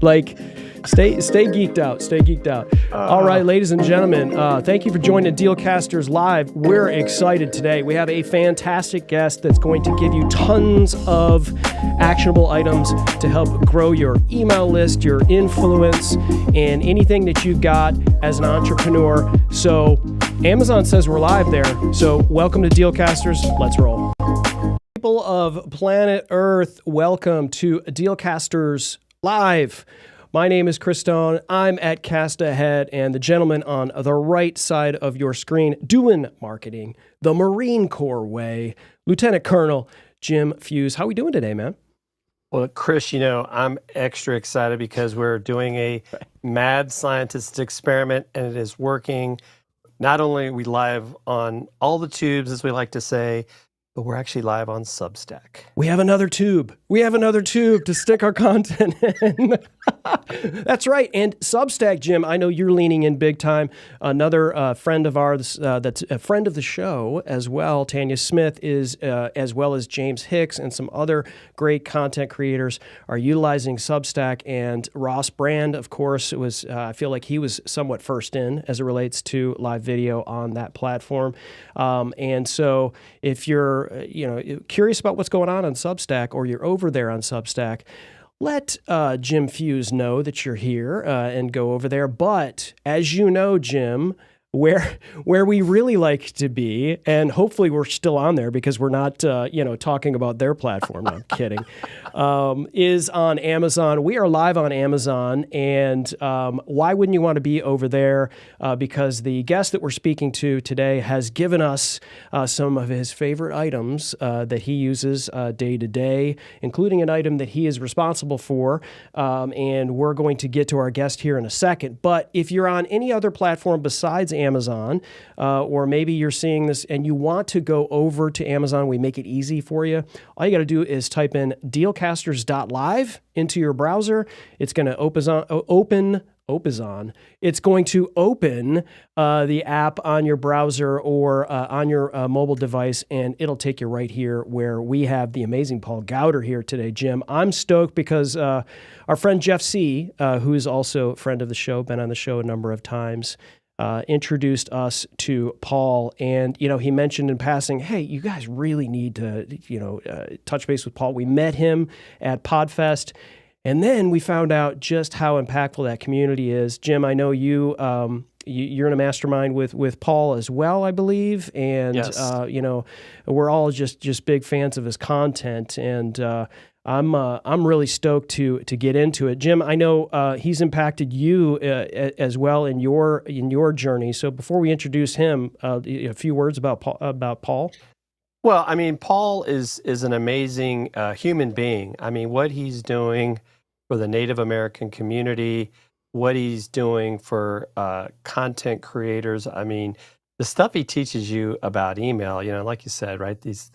Like, stay geeked out. Stay geeked out. All right, ladies and gentlemen, thank you for joining Dealcasters Live. We're excited today. We have a fantastic guest that's going to give you tons of actionable items to help grow your email list, your influence, and anything that you've got as an entrepreneur. So Amazon says we're live there. So welcome to Dealcasters. Let's roll. People of planet Earth, welcome to Dealcasters Live. My name is Chris Stone. I'm at Cast Ahead, and the gentleman on the right side of your screen doing marketing the Marine Corps way, Lieutenant Colonel Jim Fuse. How are we doing today, man? Well, Chris, I'm extra excited because we're doing a mad scientist experiment, and it is working. Not only are we live on all the tubes, as we like to say, but we're actually live on Substack. We have another tube. We have another tube to stick our content in. That's right. And Substack, Jim, I know you're leaning in big time. Another friend of ours, that's a friend of the show as well, Tanya Smith, is as well as James Hicks and some other great content creators are utilizing Substack. And Ross Brand, of course, was I feel like he was somewhat first in as it relates to live video on that platform. And so if you're curious about what's going on Substack, or you're over there on Substack, let Jim Fuse know that you're here and go over there. But as you know, Jim, where we really like to be, and hopefully we're still on there because we're not talking about their platform. No, I'm kidding. Is on Amazon. We are live on Amazon, and why wouldn't you want to be over there? Because the guest that we're speaking to today has given us some of his favorite items that he uses day to day, including an item that he is responsible for, and we're going to get to our guest here in a second. But if you're on any other platform besides Amazon, or maybe you're seeing this and you want to go over to Amazon, we make it easy for you. All you got to do is type in dealcasters.live into your browser. It's going to open. It's going to open the app on your browser or on your mobile device, and it'll take you right here where we have the amazing Paul Gowder here today, Jim. I'm stoked because our friend Jeff C., who is also a friend of the show, been on the show a number of times, introduced us to Paul, and he mentioned in passing, hey, you guys really need to touch base with Paul. We met him at Podfest, and then we found out just how impactful that community is. Jim, I know you're in a mastermind with Paul as well, I believe, and yes. We're all just big fans of his content, and I'm really stoked to get into it. Jim, I know he's impacted you as well in your journey. So before we introduce him, a few words about Paul. Well, I mean, Paul is an amazing human being. I mean, what he's doing for the Native American community, what he's doing for content creators. I mean, the stuff he teaches you about email, like you said, right? He's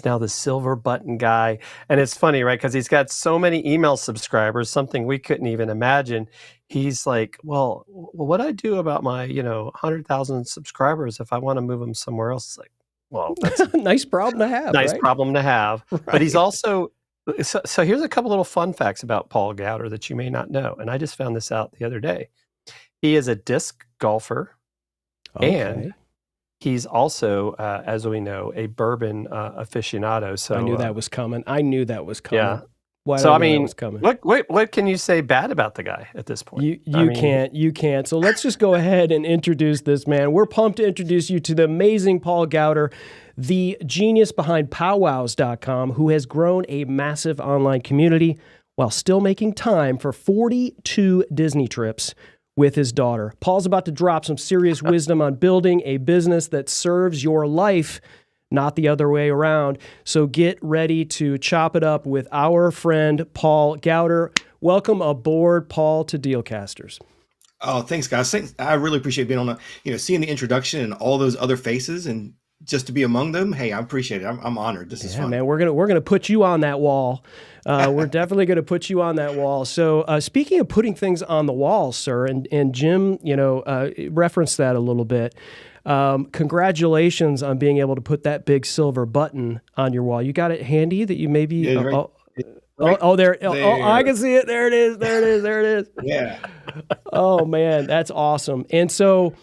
now the silver button guy. And it's funny, right? Because he's got so many email subscribers, something we couldn't even imagine. He's like, well, what do I do about my, 100,000 subscribers if I want to move them somewhere else? It's like, well, that's a nice problem to have. nice right? problem to have. Right. But he's also, so here's a couple little fun facts about Paul Gowder that you may not know. And I just found this out the other day. He is a disc golfer. Okay. And he's also, as we know, a bourbon aficionado. So I knew that was coming. Yeah. Why so I that mean, was coming? what can you say bad about the guy at this point? You can't. So let's just go ahead and introduce this man. We're pumped to introduce you to the amazing Paul Gowder, the genius behind powwows.com, who has grown a massive online community while still making time for 42 Disney trips with his daughter. Paul's about to drop some serious wisdom on building a business that serves your life, not the other way around. So get ready to chop it up with our friend Paul Gowder. Welcome aboard, Paul, to Dealcasters. Oh, thanks, guys. I really appreciate being on seeing the introduction and all those other faces, and just to be among them. Hey, I appreciate it. I'm honored. This is fun, man. We're gonna put you on that wall. We're definitely gonna put you on that wall. So speaking of putting things on the wall, sir, and Jim, referenced that a little bit. Congratulations on being able to put that big silver button on your wall. You got it handy that you maybe. Yeah, right? I can see it. There it is. There it is. There it is. Yeah. Oh man, that's awesome. And so,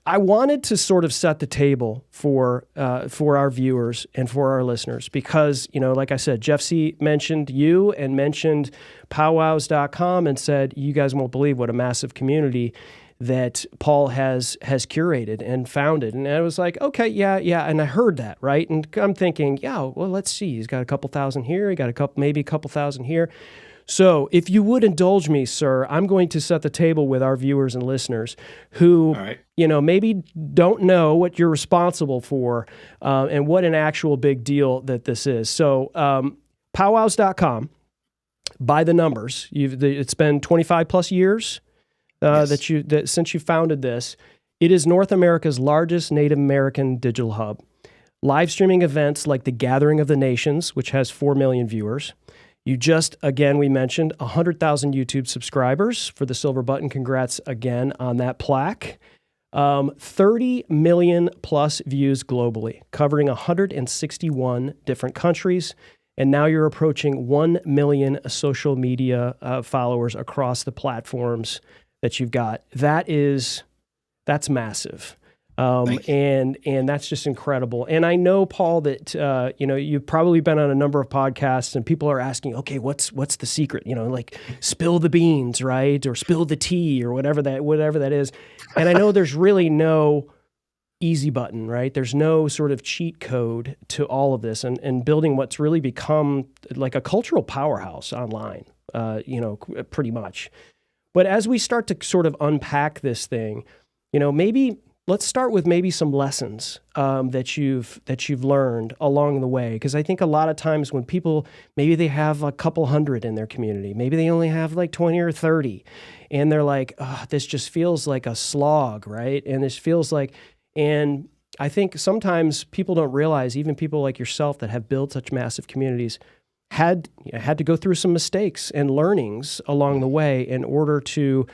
I wanted to sort of set the table for our viewers and for our listeners because, like I said, Jeff C. mentioned you and mentioned powwows.com and said, you guys won't believe what a massive community that Paul has curated and founded. And I was like, okay, yeah. And I heard that, right? And I'm thinking, yeah, well, let's see. He's got a couple thousand here. He got maybe a couple thousand here. So if you would indulge me, sir, I'm going to set the table with our viewers and listeners who, maybe don't know what you're responsible for and what an actual big deal that this is. So powwows.com, by the numbers, it's been 25 plus years since you founded this. It is North America's largest Native American digital hub. Live streaming events like the Gathering of the Nations, which has 4 million viewers. You just, again, we mentioned 100,000 YouTube subscribers for the silver button. Congrats again on that plaque. 30 million plus views globally, covering 161 different countries. And now you're approaching 1 million social media followers across the platforms that you've got. That's massive. And that's just incredible. And I know, Paul, that, you've probably been on a number of podcasts and people are asking, okay, what's the secret? Like spill the beans, right? Or spill the tea or whatever that is. And I know there's really no easy button, right? There's no sort of cheat code to all of this and building what's really become like a cultural powerhouse online, pretty much. But as we start to sort of unpack this thing, maybe let's start with maybe some lessons that you've learned along the way, because I think a lot of times when people maybe they have a couple hundred in their community, maybe they only have like 20 or 30, and they're like, oh, this just feels like a slog, right? And this feels like, and I think sometimes people don't realize, even people like yourself that have built such massive communities, had to go through some mistakes and learnings along the way in order to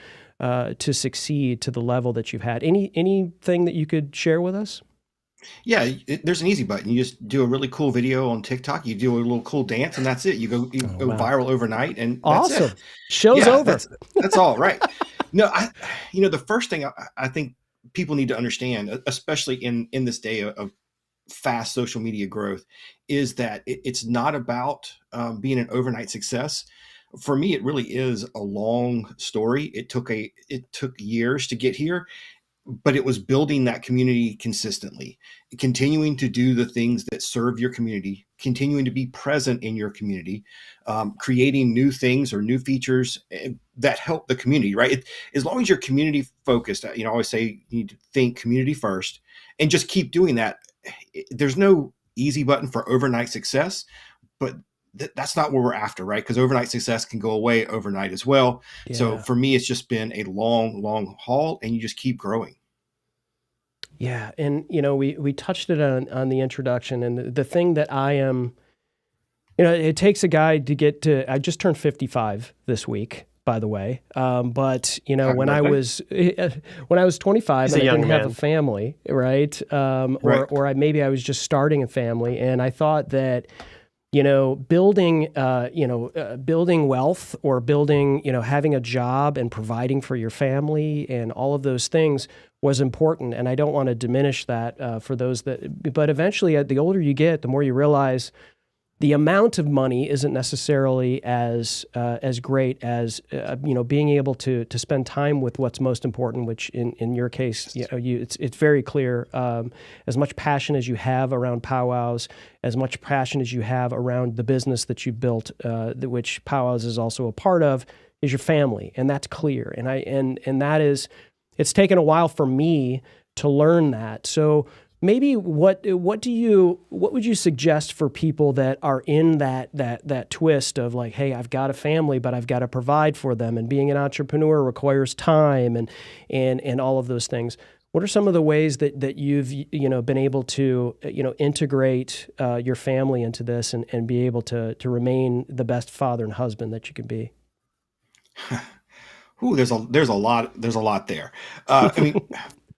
succeed to the level that you've had. Anything that you could share with us? Yeah, there's an easy button. You just do a really cool video on TikTok. You do a little cool dance, and that's it. You go viral overnight, and that's awesome. it. Show's over. That's all right. No, the first thing I think people need to understand, especially in this day of fast social media growth, is that it's not about being an overnight success. For me, it really is a long story. It took years to get here, but it was building that community consistently, continuing to do the things that serve your community, continuing to be present in your community, creating new things or new features that help the community, right? As long as you're community focused, I always say you need to think community first and just keep doing that. There's no easy button for overnight success, but that's not what we're after, right? Because overnight success can go away overnight as well. Yeah. So for me, it's just been a long, long haul, and you just keep growing. Yeah, and we touched it on the introduction, and the thing that I am, it takes a guy to get to. I just turned 55 this week, by the way. But when I was 25 and I didn't have a family, right? Or maybe I was just starting a family, and I thought that, building wealth or building, having a job and providing for your family and all of those things was important. And I don't want to diminish that for those but eventually, the older you get, the more you realize the amount of money isn't necessarily as great as being able to spend time with what's most important, which in your case, it's very clear. As much passion as you have around powwows, as much passion as you have around the business that you built, which powwows is also a part of, is your family, and that's clear. And that is, it's taken a while for me to learn that. So maybe what would you suggest for people that are in that twist of like, hey, I've got a family, but I've got to provide for them, and being an entrepreneur requires time and all of those things. What are some of the ways that you've been able to integrate your family into this and be able to remain the best father and husband that you can be? Ooh, there's a lot there. I mean,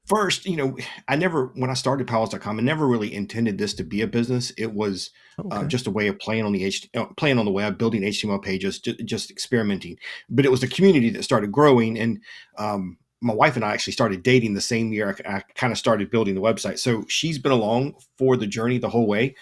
first, when I started Powell's.com, I never really intended this to be a business. It was Okay. just a way of playing on playing on the web, building HTML pages, just experimenting. But it was the community that started growing, and my wife and I actually started dating the same year I kind of started building the website. So she's been along for the journey the whole way.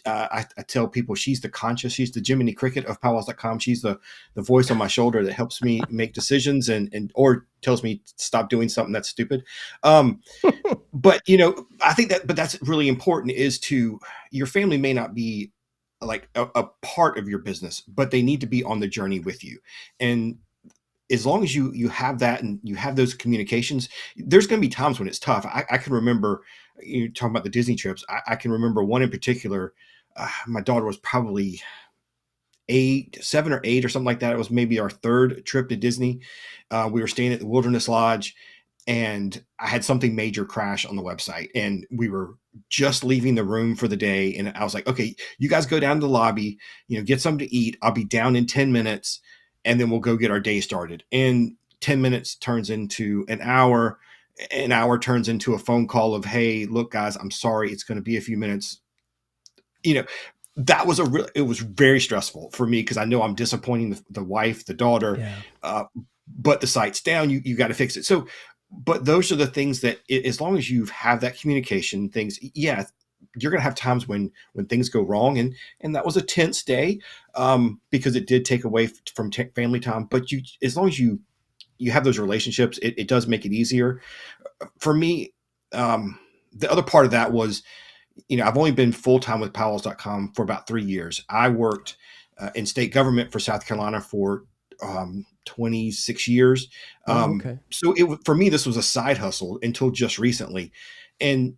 I tell people she's the Jiminy Cricket of Powell's.com. She's the voice on my shoulder that helps me make decisions and or tells me stop doing something that's stupid. But I think but that's really important, is to, your family may not be like a part of your business, but they need to be on the journey with you. And as long as you have that and you have those communications, there's going to be times when it's tough. I can remember, you talking about the Disney trips. I can remember one in particular. My daughter was probably 7 or 8 or something like that. It was maybe our third trip to Disney. We were staying at the Wilderness Lodge, and I had something major crash on the website, and we were just leaving the room for the day. And I was like, okay, you guys go down to the lobby, get something to eat. I'll be down in 10 minutes and then we'll go get our day started. And 10 minutes turns into an hour turns into a phone call of, hey, look guys, I'm sorry, it's going to be a few minutes. That was it was very stressful for me, because I know I'm disappointing the wife, the daughter, but the site's down, you got to fix it. So, but those are the things that, as long as you have that communication, you're going to have times when things go wrong. And that was a tense day, because it did take away from family time. But as long as you have those relationships, it does make it easier. For me, the other part of that was, I've only been full-time with Powell's.com for about 3 years. I worked in state government for South Carolina for 26 years. Okay. So for me, this was a side hustle until just recently. And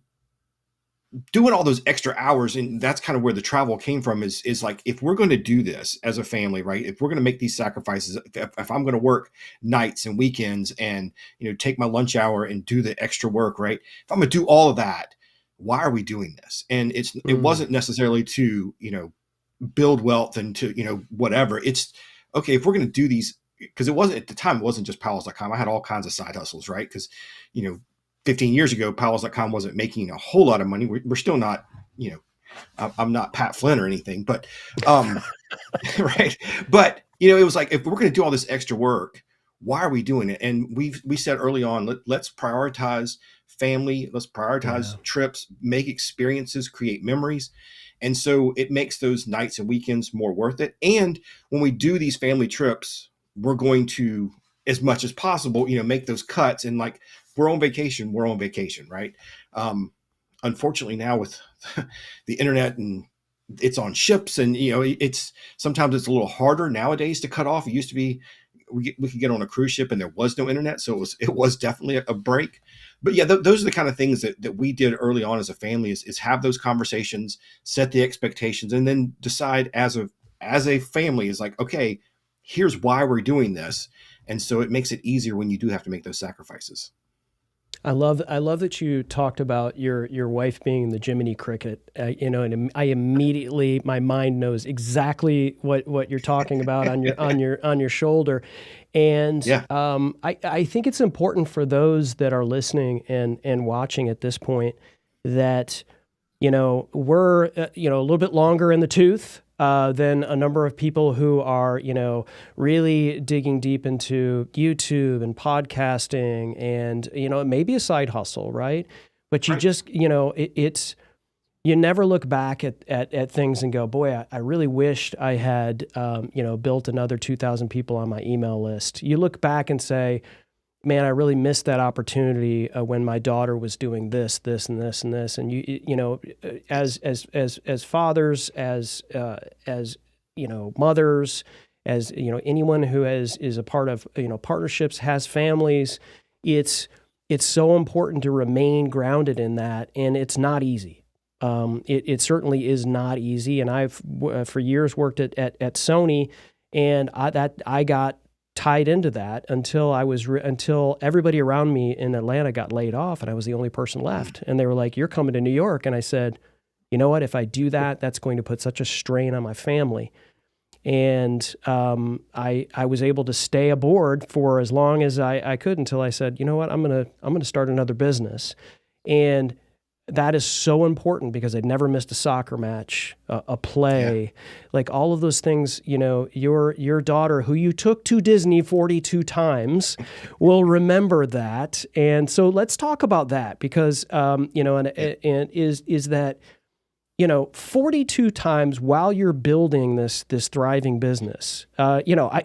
doing all those extra hours, and that's kind of where the travel came from, is like, if we're going to do this as a family, right? If we're going to make these sacrifices, if I'm going to work nights and weekends and, take my lunch hour and do the extra work, right? If I'm going to do all of that, why are we doing this? And it wasn't necessarily to, build wealth and to, whatever. It's okay, if we're going to do these, because it wasn't, at the time, it wasn't just Powell's.com. I had all kinds of side hustles, right? Because, 15 years ago, Powell's.com wasn't making a whole lot of money. We're still not, I'm not Pat Flynn or anything, but, right. But, it was like, if we're going to do all this extra work, why are we doing it? And we said early on, let's prioritize family. Let's prioritize trips, make experiences, create memories. And so it makes those nights and weekends more worth it. And when we do these family trips, we're going to, as much as possible, make those cuts. And like, we're on vacation, right? Unfortunately now with the internet, and it's on ships, and it's sometimes it's a little harder nowadays to cut off. It used to be we could get on a cruise ship and there was no internet, so it was definitely a break. But yeah, those are the kind of things that we did early on as a family, is have those conversations, set the expectations, and then decide as a family, is like, okay, here's why we're doing this. And so it makes it easier when you do have to make those sacrifices. I love that you talked about your wife being the Jiminy Cricket, and I immediately, my mind knows exactly what you're talking about on your shoulder. And I think it's important for those that are listening and watching at this point that, we're, a little bit longer in the tooth than a number of people who are, really digging deep into YouTube and podcasting, and, it may be a side hustle, right? But you just, it's, you never look back at things and go, boy, I really wished I had, built another 2,000 people on my email list. You look back and say, man, I really missed that opportunity when my daughter was doing this, and this, and this. And as fathers, as mothers, as anyone who is a part of partnerships, has families, it's so important to remain grounded in that, and it's not easy. It certainly is not easy. And I've for years worked at Sony, and I got tied into that until everybody around me in Atlanta got laid off, and I was the only person left. And they were like, "You're coming to New York," and I said, "You know what? If I do that, that's going to put such a strain on my family." And I was able to stay aboard for as long as I could until I said, you know what, I'm gonna start another business. And that is so important because I'd never missed a soccer match, a play, like all of those things. You know, your daughter, who you took to Disney 42 times, will remember that. And so let's talk about that because, you know, and is that, you know, 42 times while you're building this thriving business. You know,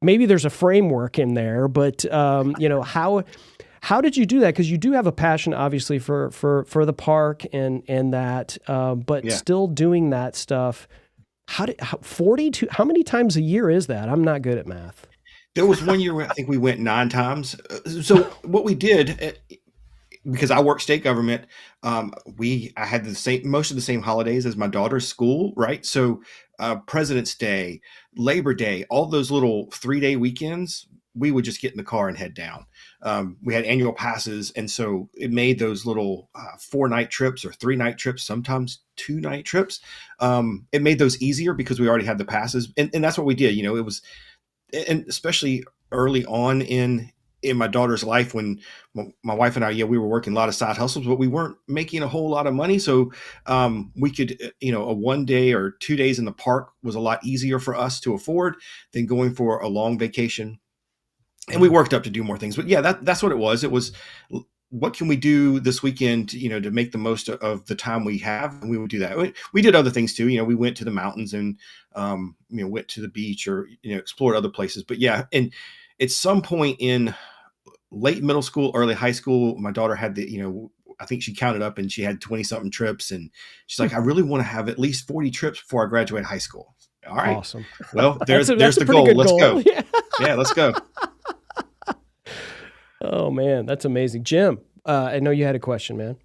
maybe there's a framework in there, but you know, how did you do that? Because you do have a passion, obviously, for the park and that, but still doing that stuff. 42? How many times a year is that? I'm not good at math. There was one year where I think we went 9 times. So what we did, because I work state government, I had most of the same holidays as my daughter's school, right? So President's Day, Labor Day, all those little 3-day weekends, we would just get in the car and head down. We had annual passes, and so it made those little 4-night trips or 3-night trips, sometimes 2-night trips. It made those easier because we already had the passes, and that's what we did. You know, it was, and especially early on in my daughter's life when my wife and I, we were working a lot of side hustles, but we weren't making a whole lot of money. So we could, you know, a 1 day or 2 days in the park was a lot easier for us to afford than going for a long vacation. And we worked up to do more things, but that's what it was. It was, what can we do this weekend, you know, to make the most of the time we have? And we would do that. We did other things too. You know, we went to the mountains and, you know, went to the beach or, you know, explored other places. But and at some point in late middle school, early high school, my daughter had you know, I think she counted up and she had 20 something trips. And she's like, I really want to have at least 40 trips before I graduate high school. All right. Awesome. Well, there's that's the goal. Let's go. Yeah, let's go. Oh man, that's amazing. Jim, I know you had a question, man.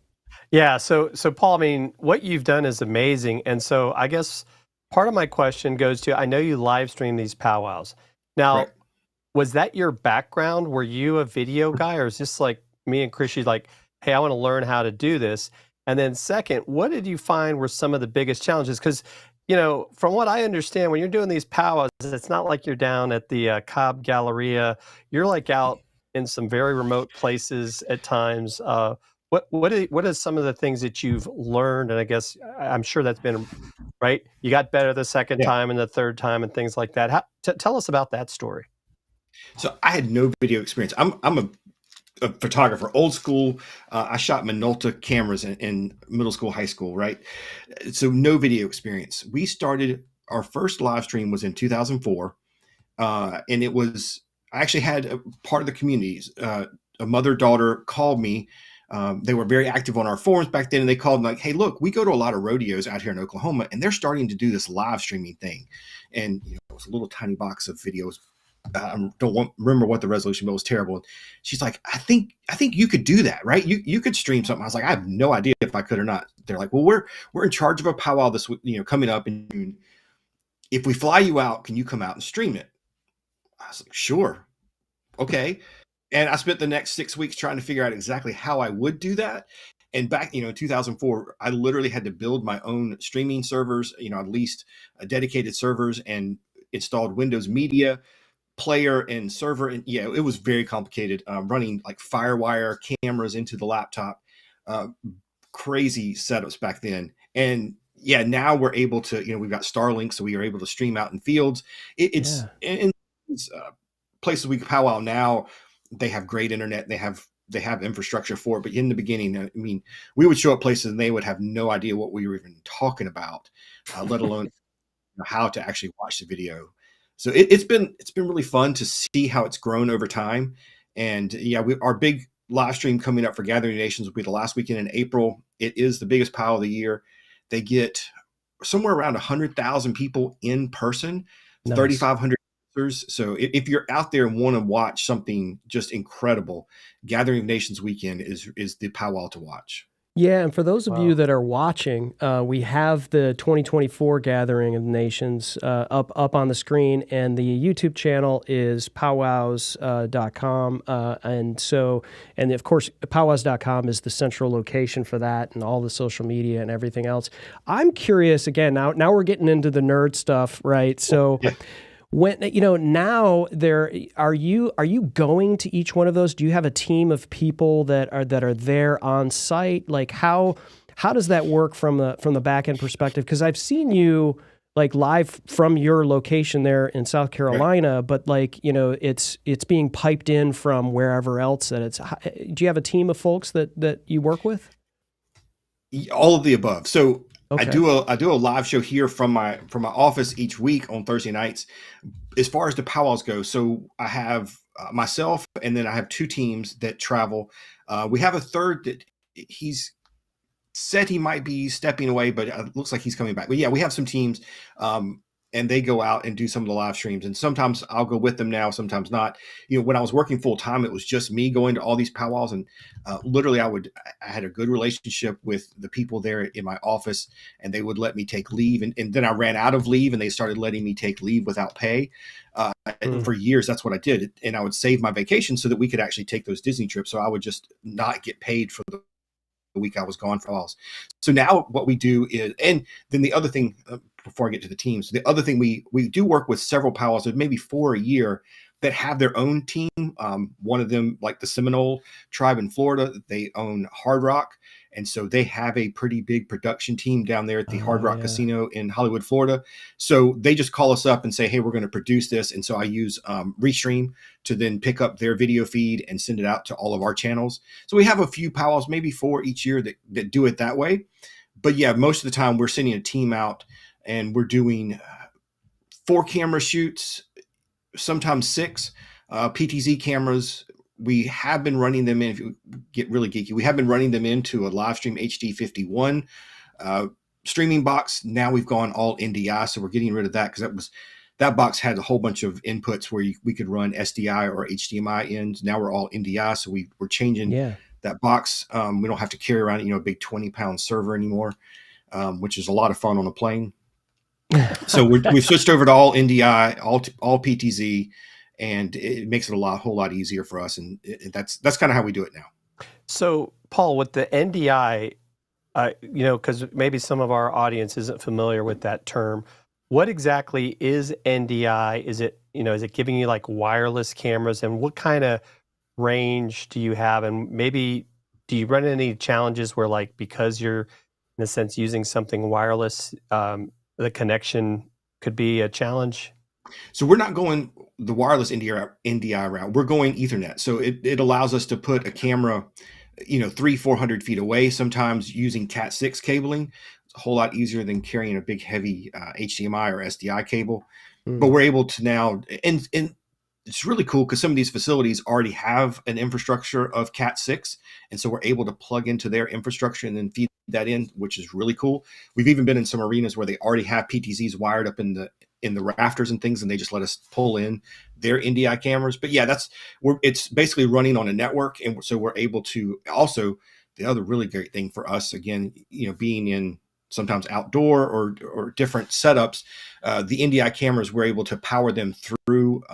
Yeah. So Paul, I mean, what you've done is amazing. And so I guess part of my question goes to, I know you live stream these powwows. Now, Right. Was that your background? Were you a video guy, or is this like me and Chrissy, like, hey, I want to learn how to do this? And then second, what did you find were some of the biggest challenges? Because, you know, from what I understand, when you're doing these powwows, it's not like you're down at the Cobb Galleria. You're like out in some very remote places at times. What are some of the things that you've learned? And I guess I'm sure that's been right. You got better the second time and the third time and things like that. Tell us about that story. So I had no video experience. I'm a photographer, old school. I shot Minolta cameras in middle school, high school, right? So no video experience. We started, our first live stream was in 2004. And it was, I actually had a part of the community, a mother-daughter called me. They were very active on our forums back then. And they called me like, hey, look, we go to a lot of rodeos out here in Oklahoma, and they're starting to do this live streaming thing. And, you know, it was a little tiny box of videos. Remember what the resolution, but it was terrible. She's like, I think you could do that, right? You could stream something. I was like, I have no idea if I could or not. They're like, well, we're in charge of a powwow this week, you know, coming up in June. If we fly you out, can you come out and stream it? I was like, sure. Okay. And I spent the next 6 weeks trying to figure out exactly how I would do that. And back, you know, in 2004, I literally had to build my own streaming servers, you know, at least dedicated servers, and installed Windows Media Player and server. And it was very complicated, running like Firewire cameras into the laptop, crazy setups back then. And now we're able to, you know, we've got Starlink, so we are able to stream out in fields. It's in places we powwow now, they have great internet. They have infrastructure for it. But in the beginning, I mean, we would show up places and they would have no idea what we were even talking about, let alone how to actually watch the video. So it's been really fun to see how it's grown over time. And our big live stream coming up for Gathering Nations will be the last weekend in April. It is the biggest powwow of the year. They get somewhere around 100,000 people in person, nice. 3,500 users. So if you're out there and want to watch something just incredible, Gathering Nations weekend is the powwow to watch. Yeah, and for those of you Wow. that are watching, we have the 2024 Gathering of Nations up on the screen, and the YouTube channel is powwows.com. And of course, powwows.com is the central location for that and all the social media and everything else. I'm curious, again, now we're getting into the nerd stuff, right? So Yeah. when now there are you going to each one of those? Do you have a team of people that are there on site? Like how does that work from the back end perspective? Because I've seen you like live from your location there in South Right. Carolina, but like it's being piped in from wherever else that it's. Do you have a team of folks that you work with? All of the above. So Okay. I do a live show here from my office each week on Thursday nights. As far as the powwows go, so I have myself, and then I have two teams that travel. We have a third that he's said he might be stepping away, but it looks like he's coming back. But yeah, we have some teams, and they go out and do some of the live streams. And sometimes I'll go with them now, sometimes not. When I was working full time, it was just me going to all these powwows, and literally, I had a good relationship with the people there in my office, and they would let me take leave. And then I ran out of leave, and they started letting me take leave without pay. And for years, that's what I did, and I would save my vacation so that we could actually take those Disney trips. So I would just not get paid for the week I was gone for Falls. So now what we do is, and then the other thing, before I get to the teams, the other thing we do work with several powwows, maybe 4 a year, that have their own team. One of them, like the Seminole tribe in Florida, they own Hard Rock. And so they have a pretty big production team down there at the Hard Oh Rock yeah. Casino in Hollywood, Florida. So they just call us up and say, hey, we're going to produce this. And so I use Restream to then pick up their video feed and send it out to all of our channels. So we have a few powwows, maybe 4 each year, that do it that way. But yeah, most of the time we're sending a team out, and we're doing 4 camera shoots, sometimes 6 PTZ cameras. We have been running them in, if you get really geeky, we have been running them into a Livestream HD 51 streaming box. Now we've gone all NDI, so we're getting rid of that, because that box had a whole bunch of inputs where we could run SDI or HDMI ends. Now we're all NDI, so we're changing Yeah. that box. We don't have to carry around a big 20-pound server anymore, which is a lot of fun on a plane. So we've switched over to all NDI, all PTZ, and it makes it whole lot easier for us. And that's kind of how we do it now. So, Paul, with the NDI, because maybe some of our audience isn't familiar with that term, what exactly is NDI? Is it giving you like wireless cameras, and what kind of range do you have? And maybe do you run into any challenges where, like, because you're in a sense using something wireless, the connection could be a challenge? So we're not going the wireless NDI route. We're going Ethernet. So it allows us to put a camera, 300-400 feet away, sometimes using Cat6 cabling. It's a whole lot easier than carrying a big heavy HDMI or SDI cable. But we're able to now, and it's really cool because some of these facilities already have an infrastructure of Cat6. And so we're able to plug into their infrastructure and then feed that in, which is really cool. We've even been in some arenas where they already have PTZs wired up in the rafters and things, and they just let us pull in their NDI cameras. But yeah, it's basically running on a network. And so we're able to also, the other really great thing for us, again, being in sometimes outdoor or different setups, the NDI cameras, we're able to power them through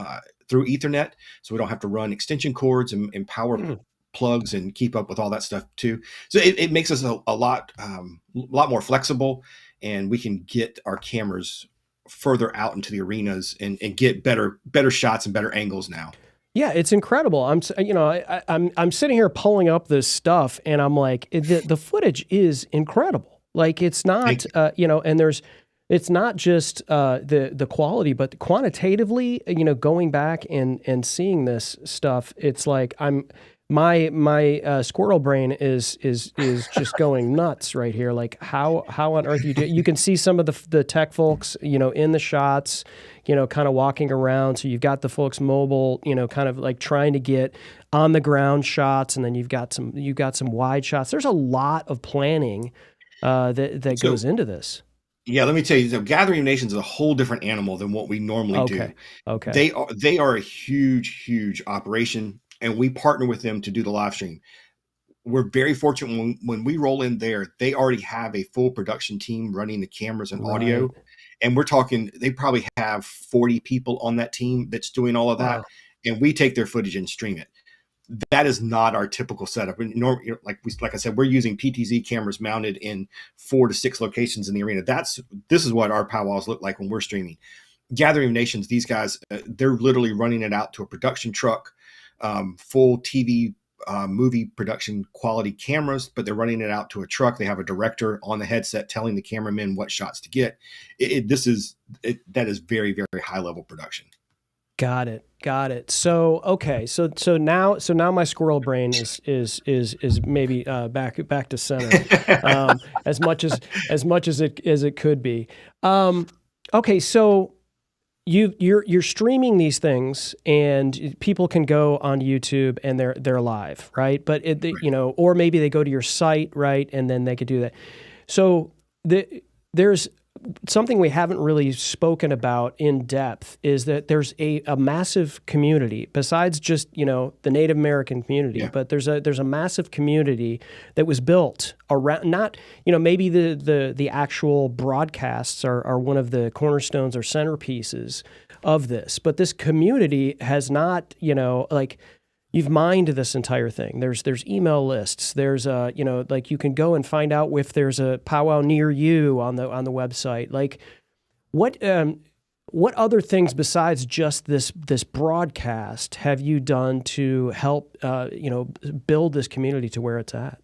Ethernet, so we don't have to run extension cords and power plugs and keep up with all that stuff too. So it makes us a lot more flexible, and we can get our cameras further out into the arenas and get better shots and better angles now. Yeah, it's incredible. I'm sitting here pulling up this stuff, and I'm like, the footage is incredible. Like it's not, and it's not just the quality, but quantitatively, going back and seeing this stuff, it's like my squirrel brain is just going nuts right here. Like how on earth you can see some of the tech folks, in the shots, kind of walking around. So you've got the folks mobile, kind of like trying to get on the ground shots, and then you've got some wide shots. There's a lot of planning that goes into this. Yeah, let me tell you, Gathering of Nations is a whole different animal than what we normally do. Okay. They are a huge operation, and we partner with them to do the live stream. we're very fortunate when we roll in there, they already have a full production team running the cameras and audio. Right. And we're talking, they probably have 40 people on that team that's doing all of that. Wow. And we take their footage and stream it. That is not our typical setup. And like I said, we're using PTZ cameras mounted in 4 to 6 locations in the arena. This is what our powwows look like when we're streaming. Gathering of Nations, these guys, they're literally running it out to a production truck, full TV movie production quality cameras, but they're running it out to a truck. They have a director on the headset telling the cameramen what shots to get. That is very, very high level production. Got it. So okay, so now my squirrel brain is maybe back to center, as much as it could be. Okay, so you're streaming these things, and people can go on YouTube and they're live, right? But or maybe they go to your site, right, and then they could do that. So there's something we haven't really spoken about in depth is that there's a massive community besides just, the Native American community, Yeah. but there's a massive community that was built around, not, maybe the actual broadcasts are one of the cornerstones or centerpieces of this, but this community has not, you've mined this entire thing. There's email lists. There's you can go and find out if there's a powwow near you on the website. Like, what other things besides just this broadcast have you done to help build this community to where it's at?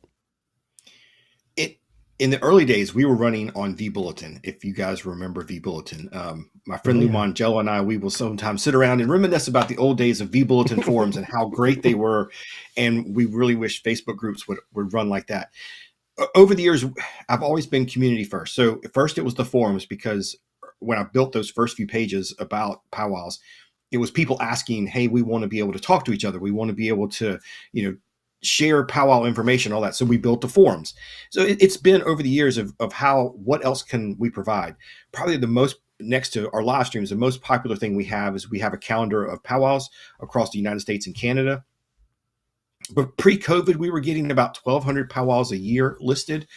In the early days, we were running on vBulletin. If you guys remember vBulletin, my friend Lou Mongello and I, we will sometimes sit around and reminisce about the old days of vBulletin forums and how great they were. And we really wish Facebook groups would run like that. Over the years, I've always been community first. So first it was the forums, because when I built those first few pages about powwows, it was people asking, hey, we want to be able to talk to each other. We want to be able to, share powwow information, all that. So we built the forums. So it's been over the years of what else can we provide? Probably the most, next to our live streams, the most popular thing we have is we have a calendar of powwows across the United States and Canada. But pre-COVID, we were getting about 1,200 powwows a year listed.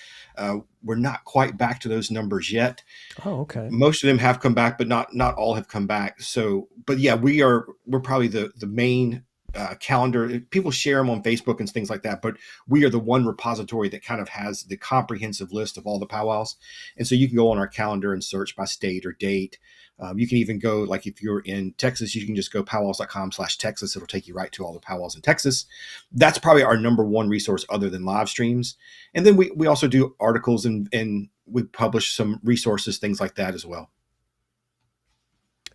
We're not quite back to those numbers yet. Oh, okay. Most of them have come back, but not all have come back. So, but yeah, we're probably the main calendar. People share them on Facebook and things like that, but we are the one repository that kind of has the comprehensive list of all the powwows. And so you can go on our calendar and search by state or date. You can even go, like if you're in Texas, you can just go powwows.com/Texas. It'll take you right to all the powwows in Texas. That's probably our number one resource other than live streams. And then we also do articles and we publish some resources, things like that as well.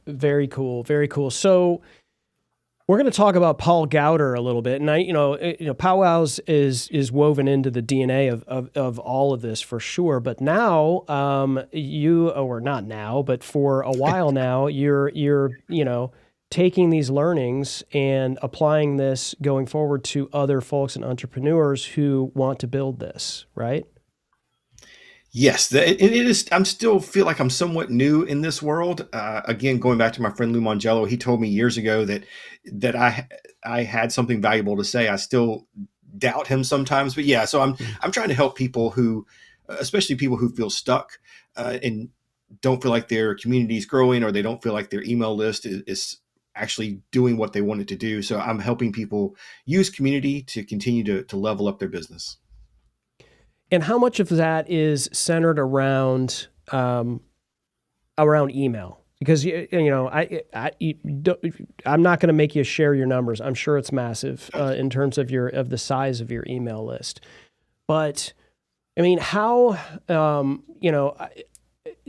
Very cool. Very cool. So we're going to talk about Paul Gowder a little bit, and powwows is woven into the DNA of all of this for sure. But now, not now, but for a while now, you're taking these learnings and applying this going forward to other folks and entrepreneurs who want to build this, right? Yes, it is. I'm still feel like I'm somewhat new in this world. Again, going back to my friend Lou Mongello, he told me years ago that I had something valuable to say. I still doubt him sometimes, but yeah. So I'm trying to help people who, especially people who feel stuck and don't feel like their community is growing, or they don't feel like their email list is actually doing what they want it to do. So I'm helping people use community to continue to level up their business. And how much of that is centered around email? Because I'm not going to make you share your numbers. I'm sure it's massive in terms of the size of your email list. But I mean, how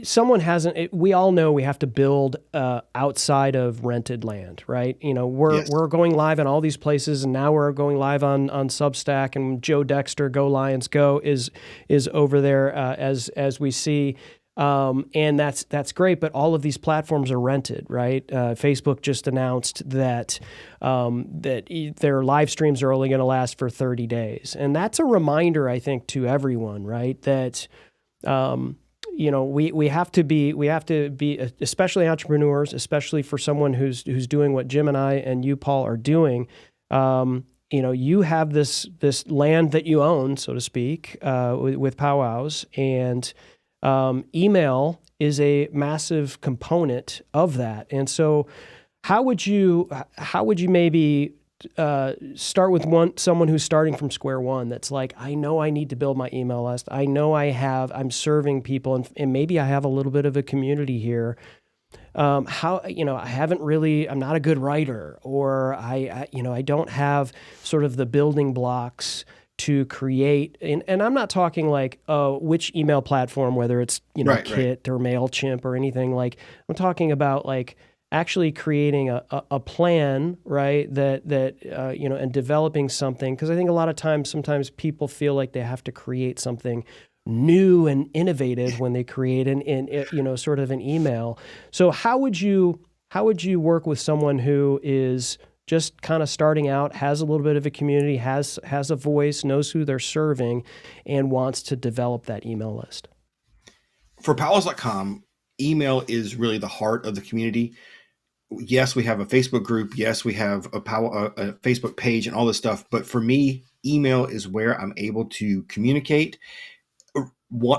someone hasn't. We all know we have to build outside of rented land, right? We're going live in all these places, and now we're going live on Substack. And Joe Dexter, Go Lions Go, is over there as we see, and that's great. But all of these platforms are rented, right? Facebook just announced that their live streams are only going to last for 30 days, and that's a reminder, I think, to everyone, right? That we have to be, especially entrepreneurs, especially for someone who's doing what Jim and I and you, Paul, are doing. you have this land that you own, so to speak, with powwows, and email is a massive component of that. And so, how would you maybe start with someone who's starting from square one? That's like, I know I need to build my email list. I know I'm serving people, and maybe I have a little bit of a community here. I'm not a good writer, or I don't have sort of the building blocks to create. And I'm not talking like which email platform, whether it's Kit or MailChimp or anything. Like, I'm talking about like actually creating a plan, right? That and developing something, because I think a lot of times, sometimes people feel like they have to create something new and innovative when they create sort of an email. So how would you work with someone who is just kind of starting out, has a little bit of a community, has a voice, knows who they're serving, and wants to develop that email list? For powwows.com, email is really the heart of the community. Yes, we have a Facebook group. Yes, we have a Facebook page and all this stuff. But for me, email is where I'm able to communicate,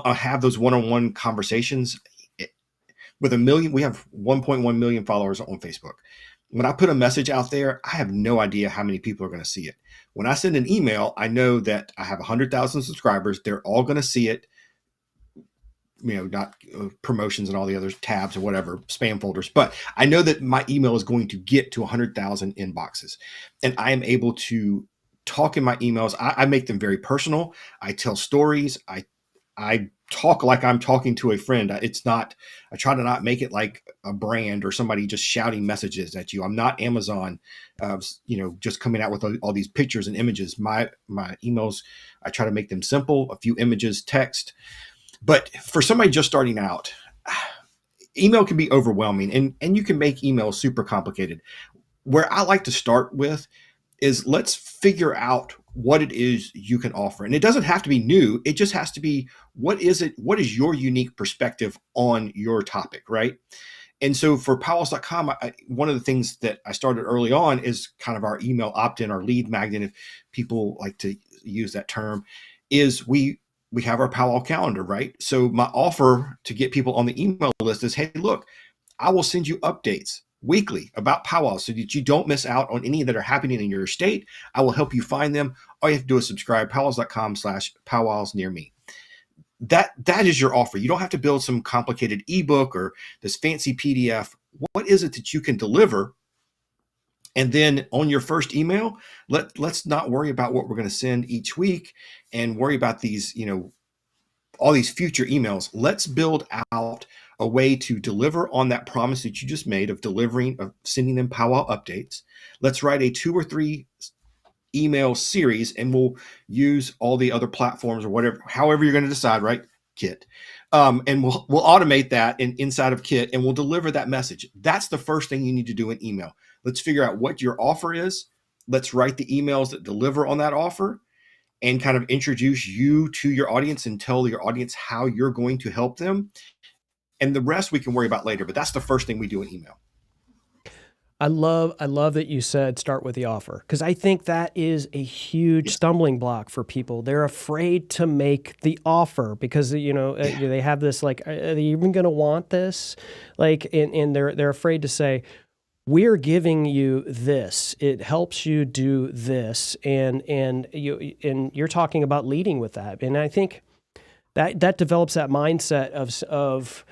have those one-on-one conversations. With 1 million, we have 1.1 million followers on Facebook. When I put a message out there, I have no idea how many people are going to see it. When I send an email, I know that I have 100,000 subscribers. They're all going to see it. Not promotions and all the other tabs or whatever, spam folders. But I know that my email is going to get to 100,000 inboxes. And I am able to talk in my emails. I make them very personal. I tell stories. I talk like I'm talking to a friend. I try to not make it like a brand or somebody just shouting messages at you. I'm not Amazon, just coming out with all these pictures and images. My emails, I try to make them simple, a few images, text. But for somebody just starting out, email can be overwhelming, and you can make email super complicated. Where I like to start with is, let's figure out what it is you can offer. And it doesn't have to be new. It just has to be, what is your unique perspective on your topic, right? And so for powwows.com, one of the things that I started early on is kind of our email opt-in, our lead magnet, if people like to use that term, is we have our powwow calendar, right? So my offer to get people on the email list is, hey, look, I will send you updates weekly about powwows so that you don't miss out on any that are happening in your state. I will help you find them. All you have to do is subscribe, powwows.com/powwows near me. That is your offer. You don't have to build some complicated ebook or this fancy PDF. What is it that you can deliver? And then on your first email, let's not worry about what we're going to send each week and worry about these, all these future emails. Let's build out a way to deliver on that promise that you just made of sending them powwow updates. Let's write a 2 or 3 email series, and we'll use all the other platforms or whatever, however you're going to decide, right? Kit. And we'll automate that inside of Kit, and we'll deliver that message. That's the first thing you need to do in email. Let's figure out what your offer is. Let's write the emails that deliver on that offer and kind of introduce you to your audience and tell your audience how you're going to help them. And the rest we can worry about later, but that's the first thing we do in email. I love that you said start with the offer, because I think that is a huge stumbling block for people. They're afraid to make the offer because they have this like, are they even going to want this? Like, and they're afraid to say, we're giving you this. It helps you do this, and you're talking about leading with that. And I think that develops that mindset of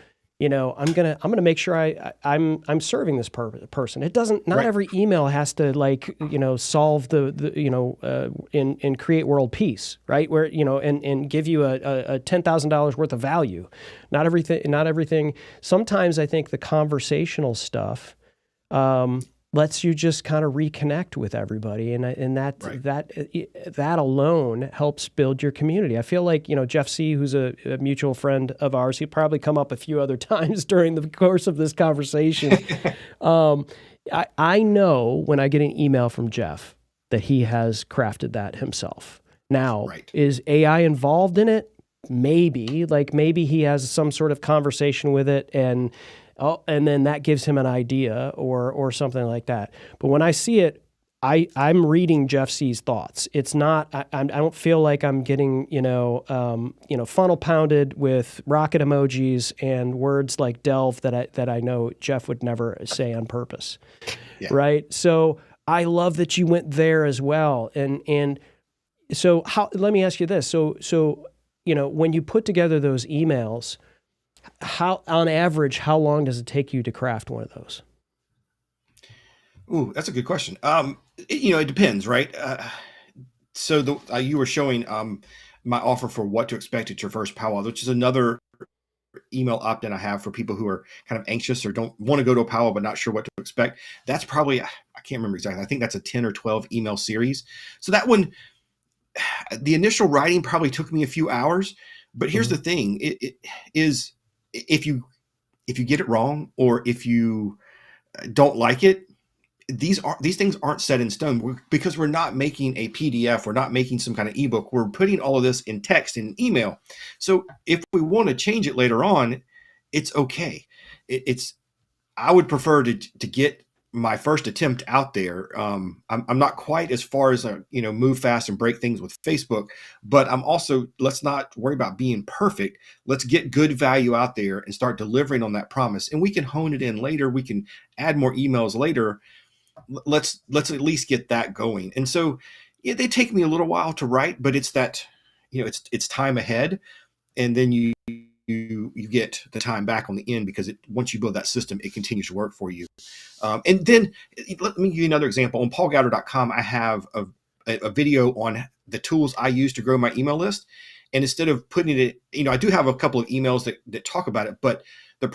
I'm gonna make sure I'm serving this person. It doesn't. Not every email has to solve the and create world peace, right? Where and give you a $10,000 worth of value. Not everything. Sometimes I think the conversational stuff lets you just kind of reconnect with everybody, and that alone helps build your community. I feel like Jeff C., who's a mutual friend of ours, he'll probably come up a few other times during the course of this conversation. I know when I get an email from Jeff that he has crafted that himself. Now, is AI involved in it? Maybe. Maybe he has some sort of conversation with it, and then that gives him an idea or something like that. But when I see it, I'm reading Jeff C's thoughts. It's not. I don't feel like I'm getting funnel pounded with rocket emojis and words like delve that I know Jeff would never say on purpose. Yeah. Right. So I love that you went there as well. And so let me ask you this. So when you put together those emails, on average, how long does it take you to craft one of those? Ooh, that's a good question. It depends, right? So you were showing my offer for what to expect at your first powwow, which is another email opt-in I have for people who are kind of anxious or don't want to go to a powwow but not sure what to expect. That's probably, I can't remember exactly. I think that's a 10 or 12 email series. So that one, the initial writing probably took me a few hours. But here's the thing: it is if you get it wrong or if you don't like it, these things aren't set in stone because we're not making a PDF. We're not making some kind of ebook. We're putting all of this in text and email. So if we want to change it later on, it's okay. I would prefer to get my first attempt out there. I'm not quite as far as move fast and break things with Facebook, but I'm also, let's not worry about being perfect. Let's get good value out there and start delivering on that promise. And we can hone it in later. We can add more emails later. Let's at least get that going. And so they take me a little while to write, but it's that, it's time ahead. And then you get the time back on the end because once you build that system, it continues to work for you. And then let me give you another example. On paulgowder.com, I have a video on the tools I use to grow my email list. And instead of putting it, I do have a couple of emails that talk about it, but the